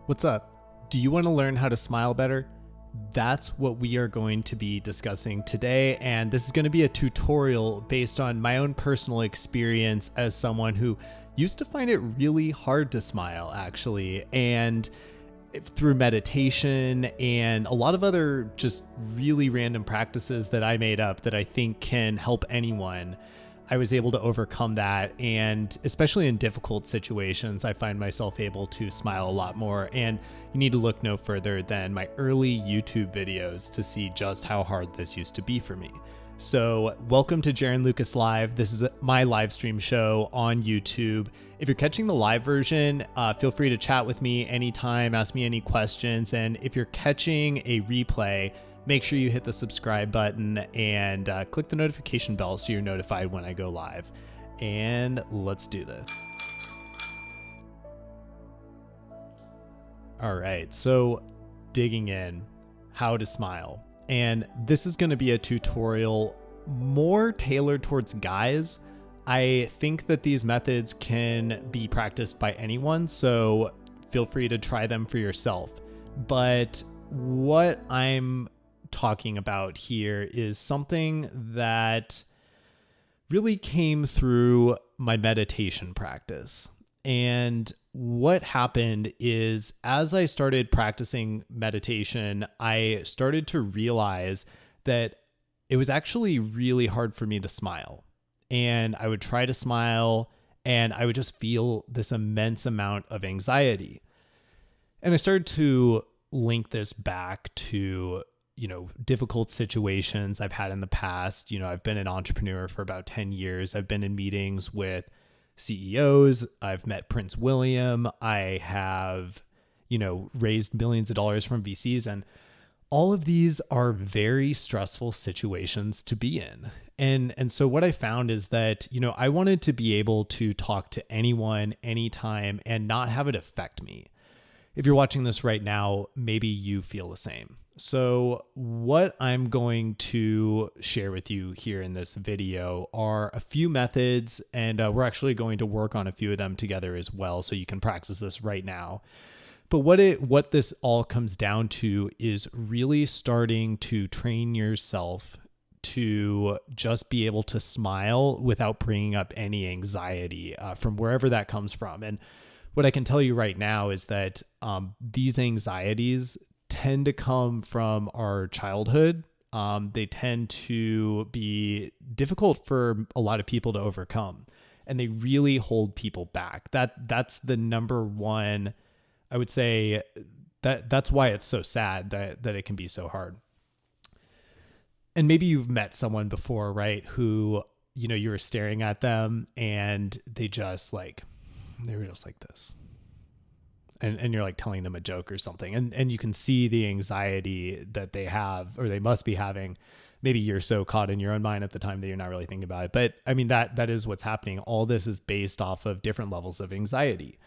What's up? Do you want to learn how to smile better? That's what we are going to be discussing today, and this is going to be a tutorial based on my own personal experience as someone who used to find it really hard to smile, actually, and through meditation and a lot of other just really random practices that I made up that I think can help anyone, I was able to overcome that. And especially in difficult situations, I find myself able to smile a lot more. And you need to look no further than my early YouTube videos to see just how hard this used to be for me. So welcome to Jaron Lukas Live. This is my live stream show on YouTube. If you're catching the live version, feel free to chat with me anytime, ask me any questions. And if you're catching a replay, make sure you hit the subscribe button and click the notification bell so you're notified when I go live. And let's do this. All right, so digging in, how to smile. And this is going to be a tutorial more tailored towards guys. I think that these methods can be practiced by anyone, so feel free to try them for yourself. But what I'm talking about here is something that really came through my meditation practice. And what happened is, as I started practicing meditation, I started to realize that it was actually really hard for me to smile. And I would try to smile and I would just feel this immense amount of anxiety. And I started to link this back to, difficult situations I've had in the past. I've been an entrepreneur for about 10 years. I've been in meetings with CEOs. I've met Prince William. I have, raised millions of dollars from VCs. And all of these are very stressful situations to be in. And so what I found is that, I wanted to be able to talk to anyone, anytime, and not have it affect me. If you're watching this right now, maybe you feel the same. So what I'm going to share with you here in this video are a few methods, and we're actually going to work on a few of them together as well, so you can practice this right now. But what this all comes down to is really starting to train yourself to just be able to smile without bringing up any anxiety from wherever that comes from. And what I can tell you right now is that these anxieties tend to come from our childhood. They tend to be difficult for a lot of people to overcome, and they really hold people back. That's the number one, I would say, that's why it's so sad that it can be so hard. And maybe you've met someone before, right? Who, you were staring at them and they were just like this. And you're like telling them a joke or something. And you can see the anxiety that they have, or they must be having. Maybe you're so caught in your own mind at the time that you're not really thinking about it. But I mean, that is what's happening. All this is based off of different levels of anxiety.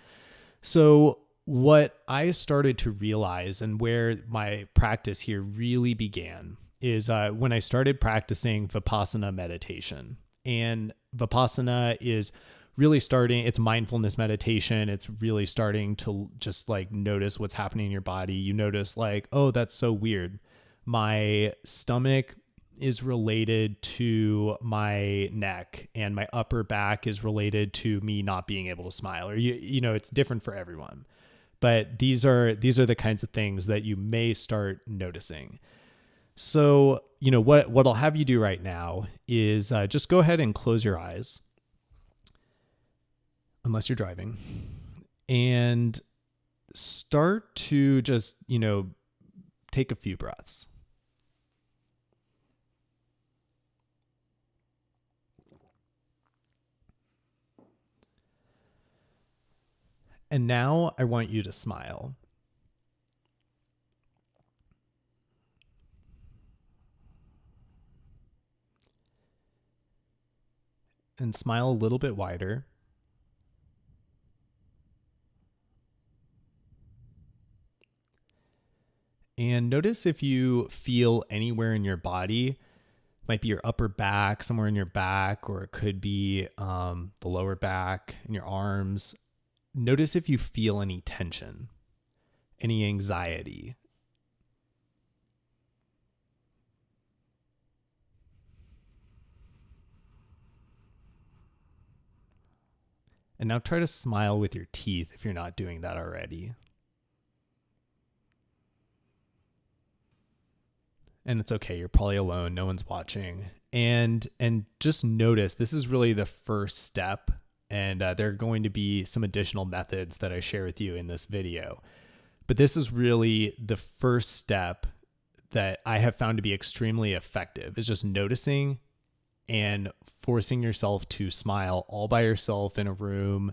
So what I started to realize, and where my practice here really began, is when I started practicing Vipassana meditation. And Vipassana is really it's mindfulness meditation. It's really starting to just like notice what's happening in your body. You notice like, oh, that's so weird. My stomach is related to my neck, and my upper back is related to me not being able to smile, or it's different for everyone. But these are the kinds of things that you may start noticing. So, what I'll have you do right now is just go ahead and close your eyes, unless you're driving, and start to just, take a few breaths. And now I want you to smile. And smile a little bit wider. And notice if you feel anywhere in your body. Might be your upper back, somewhere in your back, or it could be the lower back and your arms. Notice if you feel any tension. any anxiety. And now try to smile with your teeth if you're not doing that already. And it's okay, you're probably alone, no one's watching. And just notice, this is really the first step, and there are going to be some additional methods that I share with you in this video. But this is really the first step that I have found to be extremely effective, is just noticing and forcing yourself to smile all by yourself in a room,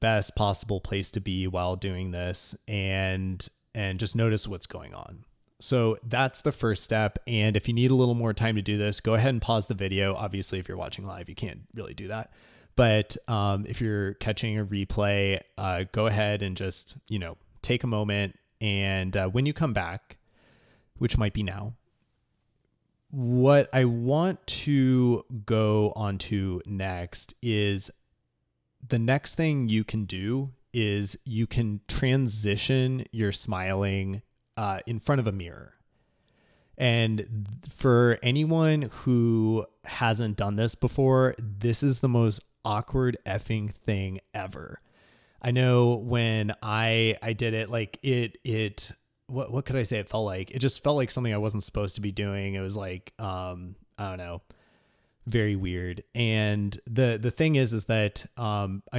best possible place to be while doing this, and just notice what's going on. So that's the first step. And if you need a little more time to do this, go ahead and pause the video. Obviously, if you're watching live, you can't really do that. But if you're catching a replay, go ahead and just, take a moment. And when you come back, which might be now, what I want to go on to next is the next thing you can do is you can transition your smiling in front of a mirror. And for anyone who hasn't done this before, this is the most awkward effing thing ever. I know when I did it, like what could I say? It just felt like something I wasn't supposed to be doing. It was like, I don't know, very weird. And the thing is that,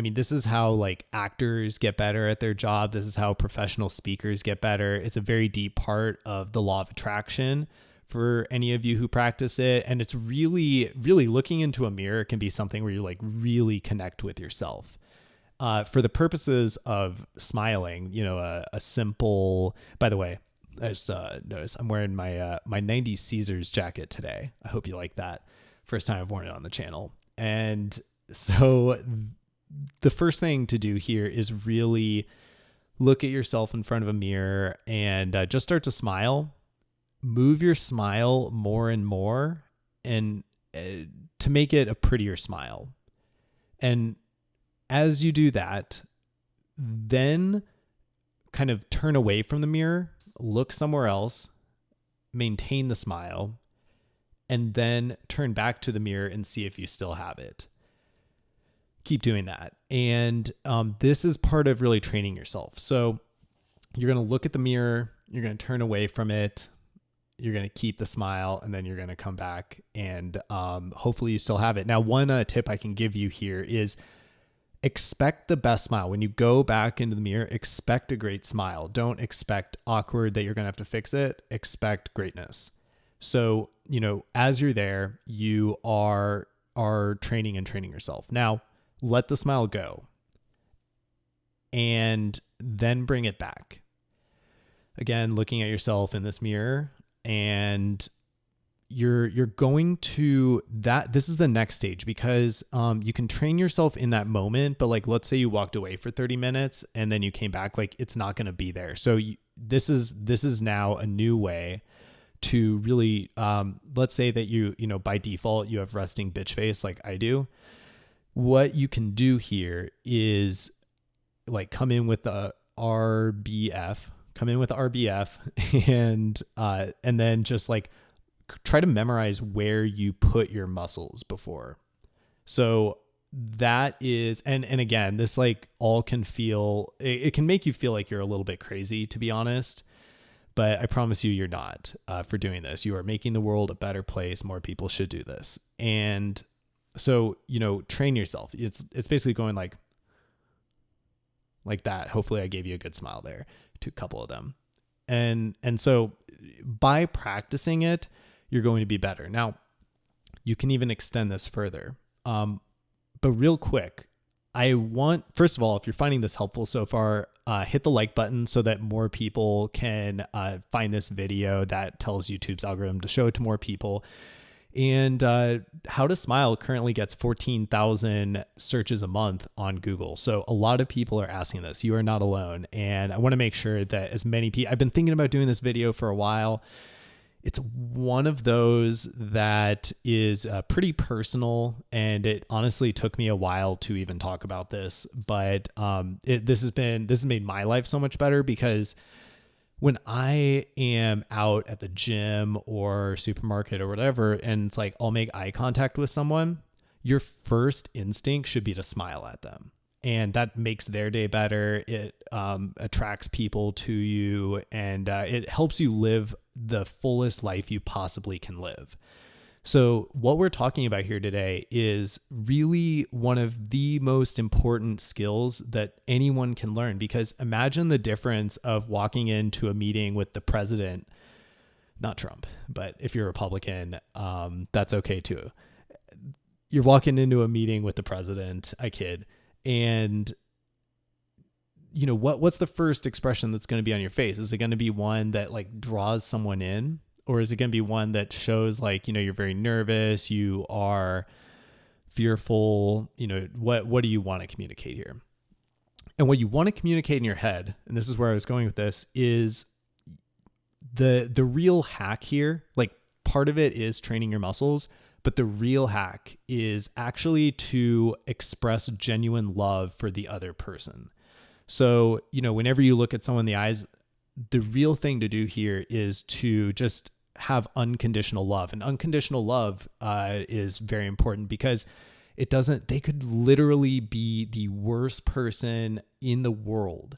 this is how like actors get better at their job. This is how professional speakers get better. It's a very deep part of the law of attraction for any of you who practice it. And it's really, really looking into a mirror can be something where you like really connect with yourself. For the purposes of smiling, a simple, by the way, I just noticed I'm wearing my 90s Caesars jacket today. I hope you like that. First time I've worn it on the channel. And so the first thing to do here is really look at yourself in front of a mirror and just start to smile. Move your smile more and more and to make it a prettier smile. And as you do that, then kind of turn away from the mirror, look somewhere else, maintain the smile, and then turn back to the mirror and see if you still have it. Keep doing that. And this is part of really training yourself. So you're going to look at the mirror, you're going to turn away from it, you're going to keep the smile, and then you're going to come back and hopefully you still have it. Now, one tip I can give you here is expect the best smile. When you go back into the mirror, expect a great smile. Don't expect awkward that you're going to have to fix it. Expect greatness. So, as you're there, you are training yourself. Now, let the smile go and then bring it back. Again, looking at yourself in this mirror, and you're going to that. This is the next stage because you can train yourself in that moment. But like, let's say you walked away for 30 minutes and then you came back, like it's not going to be there. So this is now a new way to really, let's say that you by default, you have resting bitch face like I do. What you can do here is like come in with the RBF, and then just like try to memorize where you put your muscles before. So that is, and again, this like all can feel, it can make you feel like you're a little bit crazy, to be honest. But I promise you, you're not for doing this. You are making the world a better place. More people should do this. And so, train yourself. It's basically going like that. Hopefully I gave you a good smile there to a couple of them. And so by practicing it, you're going to be better. Now, you can even extend this further. But real quick, first of all, if you're finding this helpful so far, hit the like button so that more people can find this video. That tells YouTube's algorithm to show it to more people. And How to Smile currently gets 14,000 searches a month on Google. So a lot of people are asking this. You are not alone. And I want to make sure that as many people, I've been thinking about doing this video for a while. It's one of those that is pretty personal, and it honestly took me a while to even talk about this. But this has made my life so much better, because when I am out at the gym or supermarket or whatever, and it's like I'll make eye contact with someone, your first instinct should be to smile at them. And that makes their day better. It attracts people to you, and it helps you live the fullest life you possibly can live. So what we're talking about here today is really one of the most important skills that anyone can learn, because imagine the difference of walking into a meeting with the president, not Trump, but if you're a Republican, that's okay too. You're walking into a meeting with the president, I kid. And you know, what's the first expression that's going to be on your face? Is it going to be one that like draws someone in, or is it going to be one that shows like, you know, you're very nervous, you are fearful, you know, what do you want to communicate here? And what you want to communicate in your head, and this is where I was going with this, is the real hack here. Like, part of it is training your muscles, but the real hack is actually to express genuine love for the other person. So, you know, whenever you look at someone in the eyes, the real thing to do here is to just have unconditional love. And unconditional love is very important, because they could literally be the worst person in the world,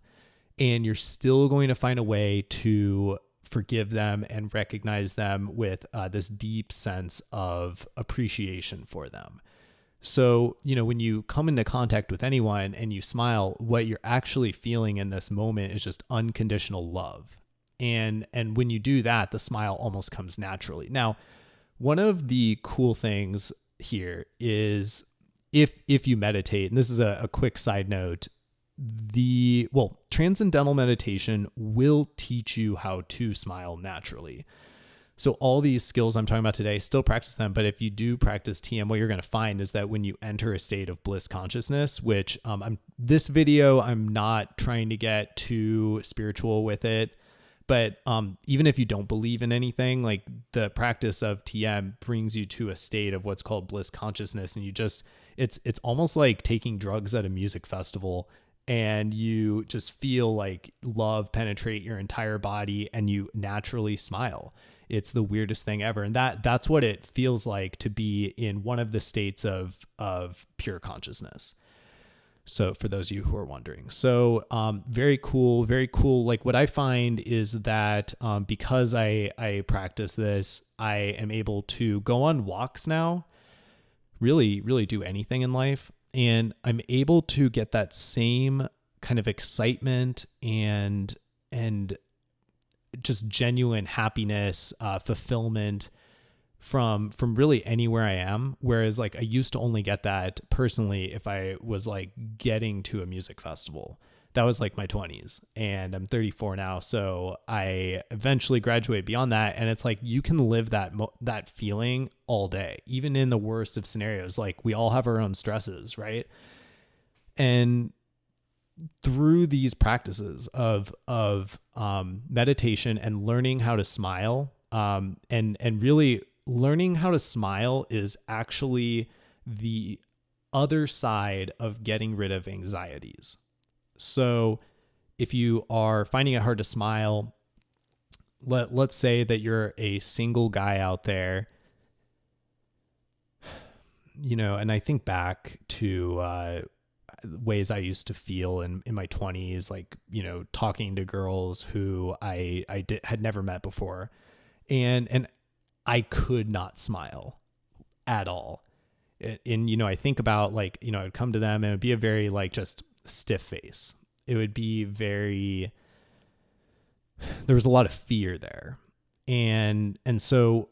and you're still going to find a way to forgive them and recognize them with this deep sense of appreciation for them. So, you know, when you come into contact with anyone and you smile, what you're actually feeling in this moment is just unconditional love. And when you do that, the smile almost comes naturally. Now, one of the cool things here is if you meditate, and this is a quick side note, Transcendental Meditation will teach you how to smile naturally. So all these skills I'm talking about today, still practice them. But if you do practice TM, what you're going to find is that when you enter a state of bliss consciousness, which this video, I'm not trying to get too spiritual with it. But even if you don't believe in anything, like the practice of TM brings you to a state of what's called bliss consciousness. And it's almost like taking drugs at a music festival, and you just feel like love penetrate your entire body and you naturally smile. It's the weirdest thing ever. And that's what it feels like to be in one of the states of pure consciousness. So for those of you who are wondering, very cool, very cool. Like, what I find is that because I practice this, I am able to go on walks now, really, really do anything in life. And I'm able to get that same kind of excitement and just genuine happiness, fulfillment from really anywhere I am. Whereas like I used to only get that personally if I was like getting to a music festival. That was like my 20s, and I'm 34 now. So I eventually graduated beyond that. And it's like, you can live that feeling all day, even in the worst of scenarios. Like, we all have our own stresses, right? And through these practices of meditation and learning how to smile, and really learning how to smile is actually the other side of getting rid of anxieties. So if you are finding it hard to smile, let's say that you're a single guy out there, you know, and I think back to ways I used to feel in my 20s, like, you know, talking to girls who I had never met before, and I could not smile at all. And, you know, I think about, like, you know, I'd come to them and it'd be a very like just stiff face. It would be there was a lot of fear there. And so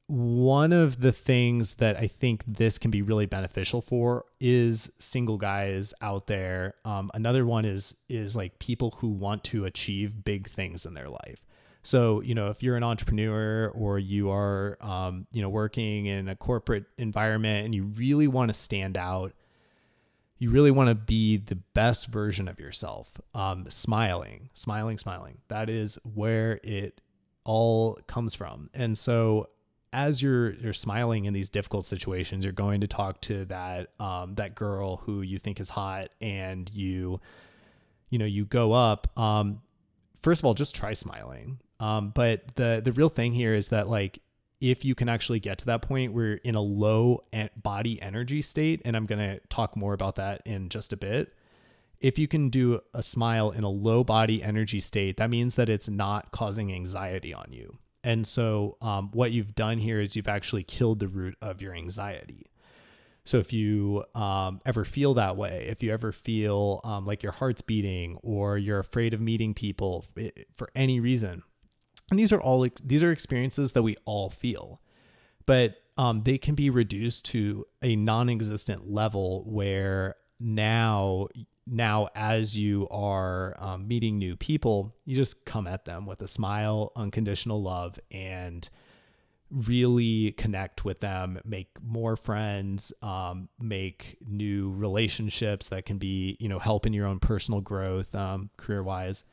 one of the things that I think this can be really beneficial for is single guys out there. Another one is like people who want to achieve big things in their life. So, you know, if you're an entrepreneur or you are, you know, working in a corporate environment and you really want to stand out, you really want to be the best version of yourself. Smiling. That is where it all comes from. And so as you're smiling in these difficult situations, you're going to talk to that girl who you think is hot, and you go up. First of all, just try smiling. But the real thing here is that, like, if you can actually get to that point where you're in a low body energy state, and I'm going to talk more about that in just a bit. If you can do a smile in a low body energy state, that means that it's not causing anxiety on you. And so what you've done here is you've actually killed the root of your anxiety. So if you ever feel that way, if you ever feel like your heart's beating, or you're afraid of meeting people for any reason, and these are experiences that we all feel, but they can be reduced to a non-existent level where now as you are meeting new people, you just come at them with a smile, unconditional love, and really connect with them, make more friends, make new relationships that can be, help in your own personal growth, career-wise.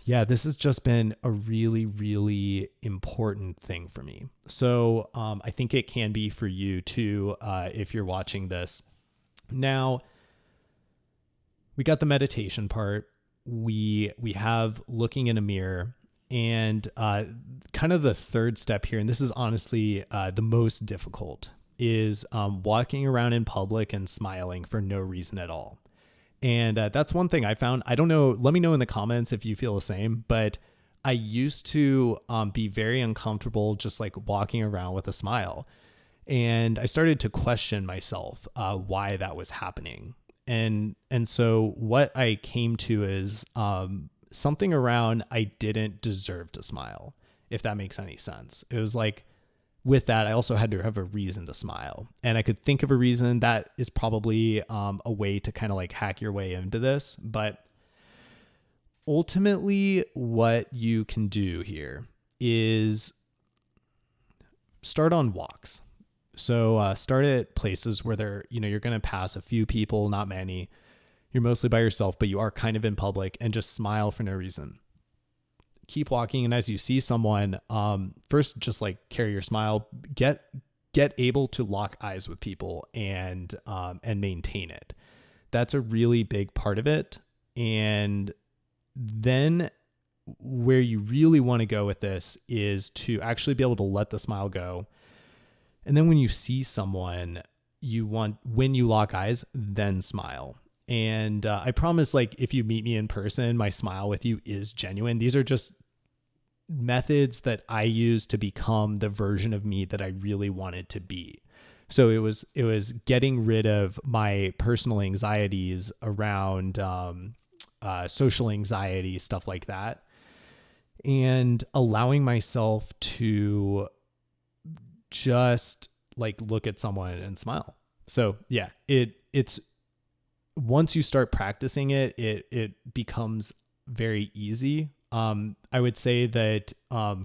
Yeah, this has just been a really, really important thing for me. So I think it can be for you too, if you're watching this. Now, we got the meditation part. We have looking in a mirror, and kind of the third step here, and this is honestly the most difficult, is walking around in public and smiling for no reason at all. And that's one thing I found. I don't know. Let me know in the comments if you feel the same, but I used to be very uncomfortable just like walking around with a smile. And I started to question myself why that was happening. And so what I came to is something around I didn't deserve to smile, if that makes any sense. It was like, with that, I also had to have a reason to smile. And I could think of a reason. That is probably a way to kind of like hack your way into this. But ultimately, what you can do here is start on walks. So start at places where you're going to pass a few people, not many. You're mostly by yourself, but you are kind of in public, and just smile for no reason. Keep walking, and as you see someone, first just like carry your smile, get able to lock eyes with people and maintain it. That's a really big part of it. And then where you really want to go with this is to actually be able to let the smile go. And then when you see someone, when you lock eyes, then smile. And I promise, like, if you meet me in person, my smile with you is genuine. These are just methods that I use to become the version of me that I really wanted to be. So it was getting rid of my personal anxieties around social anxiety, stuff like that, and allowing myself to just like look at someone and smile. So yeah, it's once you start practicing it becomes very easy. I would say that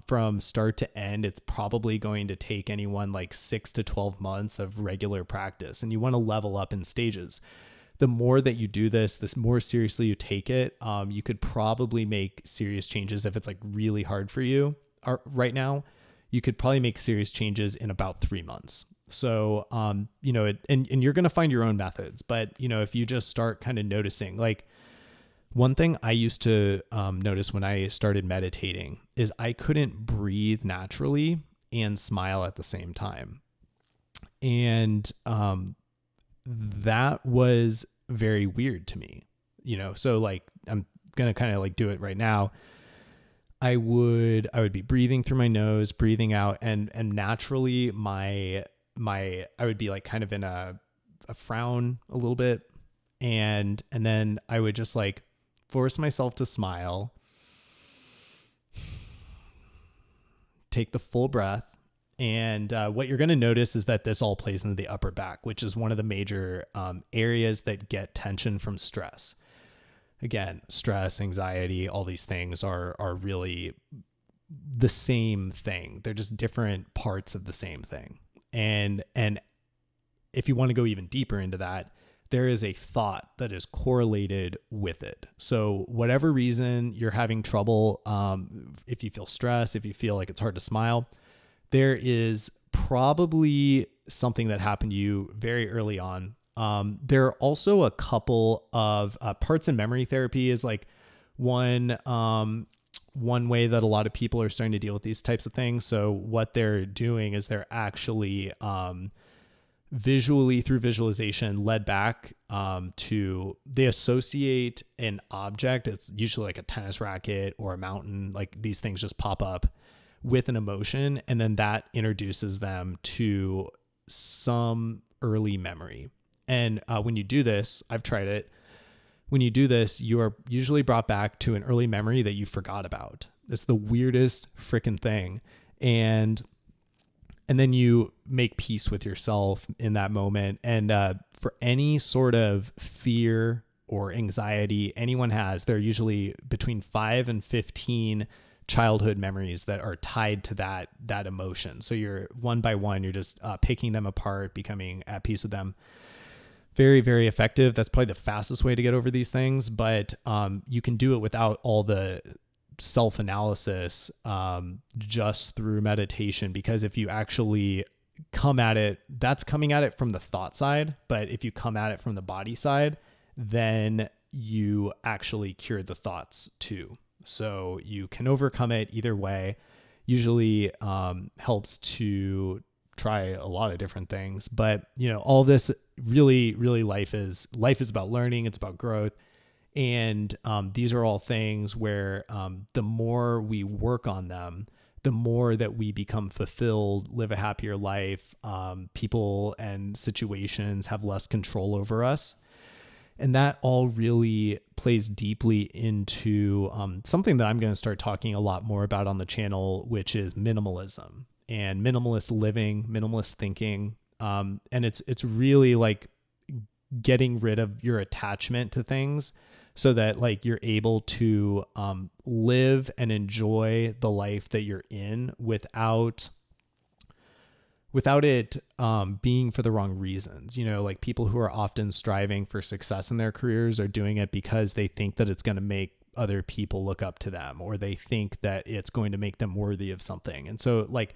from start to end, it's probably going to take anyone like 6 to 12 months of regular practice, and you want to level up in stages. The more that you do this, the more seriously you take it, you could probably make serious changes. If it's like really hard for you right now, you could probably make serious changes in about 3 months. So, and you're going to find your own methods, but if you just start kind of noticing, like, one thing I used to notice when I started meditating is I couldn't breathe naturally and smile at the same time. And that was very weird to me, so like, I'm going to kind of like do it right now. I would be breathing through my nose, breathing out, and naturally I would be like kind of in a frown a little bit. And then I would just like force myself to smile, take the full breath. And what you're going to notice is that this all plays into the upper back, which is one of the major areas that get tension from stress. Again, stress, anxiety, all these things are really the same thing. They're just different parts of the same thing. And if you want to go even deeper into that, there is a thought that is correlated with it. So whatever reason you're having trouble, if you feel stress, if you feel like it's hard to smile, there is probably something that happened to you very early on. There are also a couple of parts in memory therapy is like one way that a lot of people are starting to deal with these types of things. So what they're doing is they're actually visually through visualization led back to, they associate an object. It's usually like a tennis racket or a mountain. Like these things just pop up with an emotion. And then that introduces them to some early memory. And when you do this, I've tried it. When you do this, you are usually brought back to an early memory that you forgot about. It's the weirdest freaking thing. And then you make peace with yourself in that moment. And for any sort of fear or anxiety anyone has, there are usually between 5 and 15 childhood memories that are tied to that emotion. So you're one by one, you're just picking them apart, becoming at peace with them. Very, very effective. That's probably the fastest way to get over these things, but you can do it without all the self-analysis just through meditation, because if you actually come at it, that's coming at it from the thought side, but if you come at it from the body side, then you actually cure the thoughts too. So you can overcome it either way. Usually helps to try a lot of different things, but all this really life is about learning. It's about growth. And these are all things where the more we work on them, the more that we become fulfilled, live a happier life. People and situations have less control over us. And that all really plays deeply into something that I'm going to start talking a lot more about on the channel, which is minimalism and minimalist living, minimalist thinking. And it's really like getting rid of your attachment to things so that like you're able to live and enjoy the life that you're in without it being for the wrong reasons. Like people who are often striving for success in their careers are doing it because they think that it's going to make other people look up to them, or they think that it's going to make them worthy of something. And so like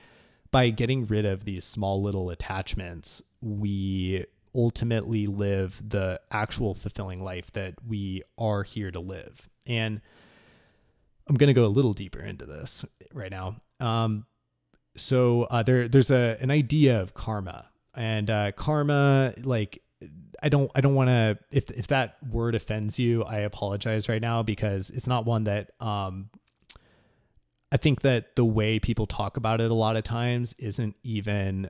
by getting rid of these small little attachments, we ultimately live the actual fulfilling life that we are here to live. And I'm going to go a little deeper into this right now. So there's an idea of karma, and karma, like, I don't want to, if that word offends you, I apologize right now, because it's not one that, I think that the way people talk about it a lot of times isn't even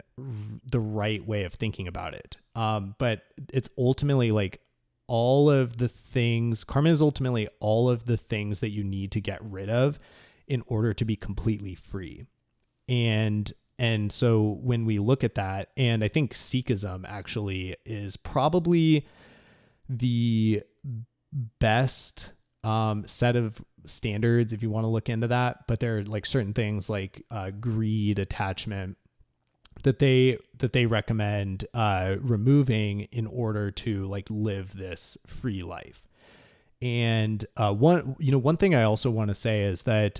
the right way of thinking about it. But it's ultimately like all of the things, karma is ultimately all of the things that you need to get rid of in order to be completely free. And so when we look at that, and I think Sikhism actually is probably the best set of standards if you want to look into that, but there are like certain things like greed, attachment that they recommend removing in order to like live this free life. And one thing I also want to say is that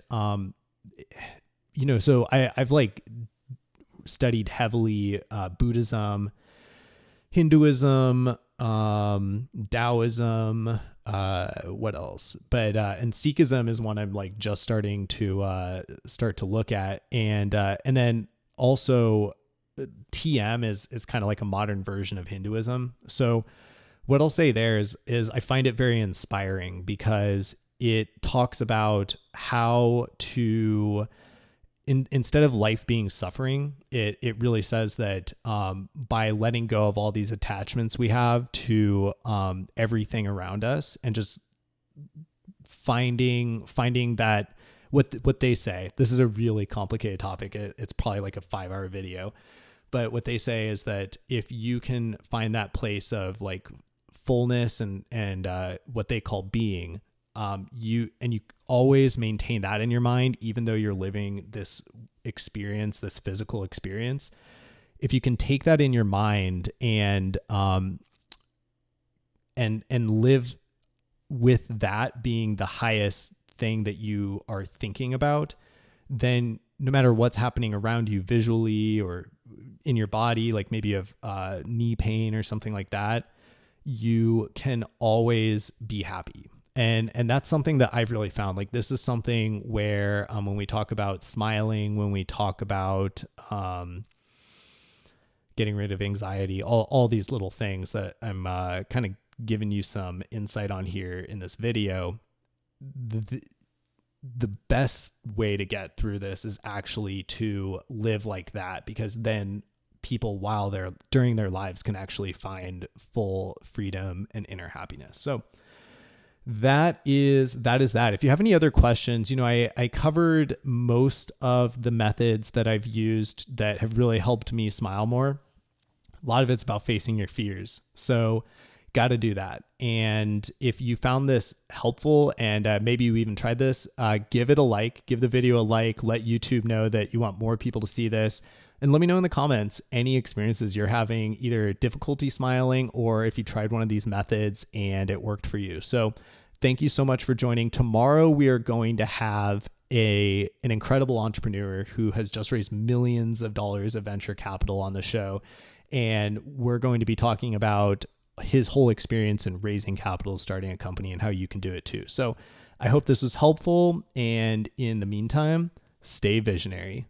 so I've like studied heavily Buddhism, Hinduism, Taoism, what else? But and Sikhism is one I'm like just starting to look at, and then also TM is kind of like a modern version of Hinduism. So what I'll say there is I find it very inspiring, because it talks about how to instead of life being suffering, it really says that by letting go of all these attachments we have to everything around us, and just finding that what they say, this is a really complicated topic. It's probably like a 5-hour video, but what they say is that if you can find that place of like fullness and what they call being, you always maintain that in your mind, even though you're living this experience, this physical experience. If you can take that in your mind and and live with that being the highest thing that you are thinking about, then no matter what's happening around you visually or in your body, like maybe you have knee pain or something like that, you can always be happy. And that's something that I've really found. Like, this is something where when we talk about smiling, when we talk about getting rid of anxiety, all these little things that I'm kind of giving you some insight on here in this video, the best way to get through this is actually to live like that, because then people, while they're during their lives, can actually find full freedom and inner happiness. So that is that. If you have any other questions, I covered most of the methods that I've used that have really helped me smile more. A lot of it's about facing your fears. So got to do that. And if you found this helpful and maybe you even tried this, give it a like, give the video a like, let YouTube know that you want more people to see this. And let me know in the comments any experiences you're having, either difficulty smiling or if you tried one of these methods and it worked for you. So thank you so much for joining. Tomorrow, we are going to have an incredible entrepreneur who has just raised millions of dollars of venture capital on the show. And we're going to be talking about his whole experience in raising capital, starting a company, and how you can do it too. So I hope this was helpful. And in the meantime, stay visionary.